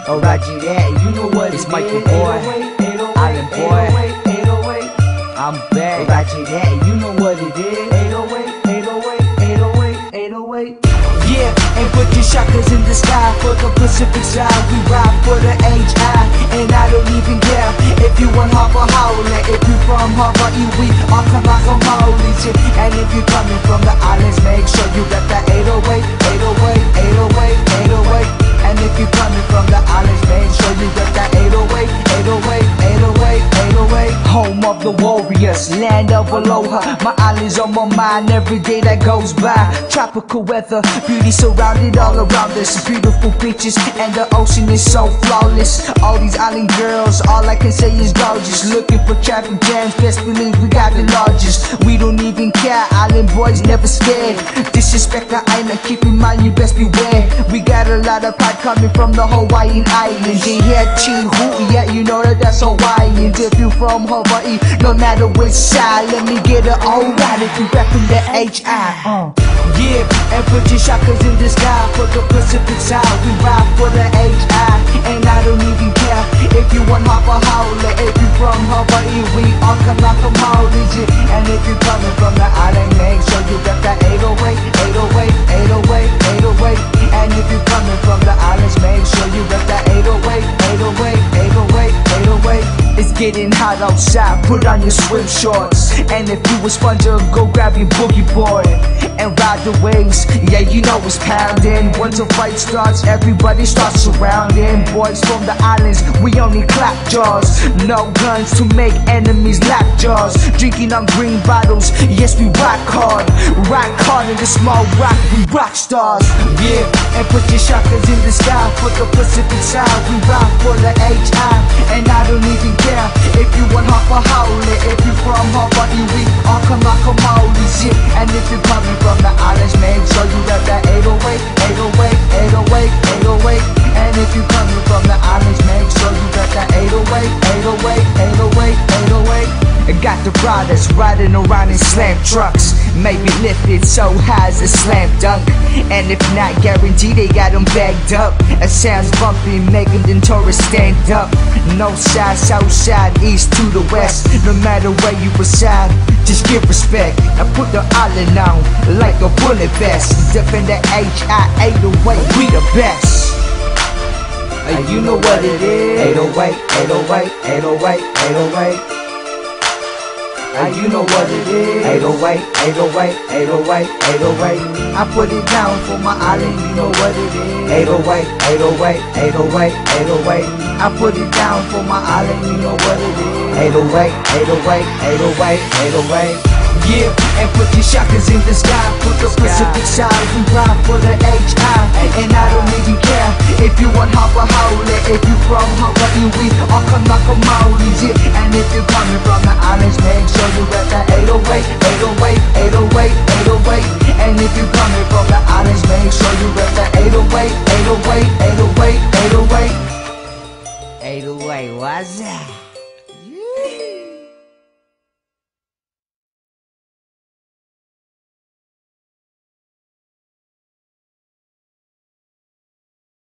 Oh, Roger that, you know what it's Michael Boy, Island Boy, I'm back. Oh, Roger that, you know what it is. 808. Yeah, and put your shotguns in the sky for the Pacific side. We ride for the HI, and I don't even care if you want Harper Howler. If you from Hawaii, we all come like a Maori. And if you coming from the islands, make sure you got that 808. And if you coming from the islands, make sure you got that 808. Home of the warriors, land of aloha. My island's on my mind every day that goes by. Tropical weather, beauty surrounded all around us. Beautiful beaches and the ocean is so flawless. All these island girls, all I can say is gorgeous. Looking for traffic jams, best believe we got the largest. We don't even care, island boys never scared. Disrespect the island, keep in mind you best beware. We got a lot of pride coming from the Hawaiian islands. They hear Chihu, yeah, you know that's Hawaiian. If you from Hawaii, no matter which side, let me get it alright if you reppin' the HI. Yeah, and put your shotguns in the sky for the Pacific side. We ride for the HI, and I don't even care if you want Harper Howler. If you from Hawaii, we all come like a Maori. And if you coming from the island, make sure you got that 808. And if you coming from the islands, make sure you got that 808. It's getting hot outside, put on your swim shorts. And if you a sponger, go grab your boogie board and ride the waves, yeah, you know it's pounding. Once a fight starts, everybody starts surrounding. Boys from the islands, we only clap jaws. No guns to make enemies lap jaws. Drinking on green bottles, yes, we rock hard in the small rock, we rock stars. Yeah, and put your shotguns in the sky for the Pacific side. We ride for the HI, and I don't even care if you want Harper Howler. If you from Hawaii, we all come like a Maori. And if you coming from the islands, make sure you got that 808. And if you coming from the islands, make sure you got that 808. Got the riders riding around in slam trucks, maybe lifted so high as a slam dunk. And if not guaranteed, they got them bagged up. It sounds bumpy, making them tourists stand up. No side, south side, east to the west. No matter where you reside, just give respect and put the island on like a bullet vest. Defend the HI 808, we the best. You know what it is. 808. You know what it is. 808. I put it down for my island, you know what it is. 808. I put it down for my island, you know what it is. 808. Yeah, and put your shotguns in the sky for the Pacific side. We ride for the HI, and I don't even care if you want Harper Howler. If you from Hawaii, we all come like a Maori. And if you coming from the islands, make sure you got that 808. And if you coming from the islands, make sure you got that 808. 808, what's that?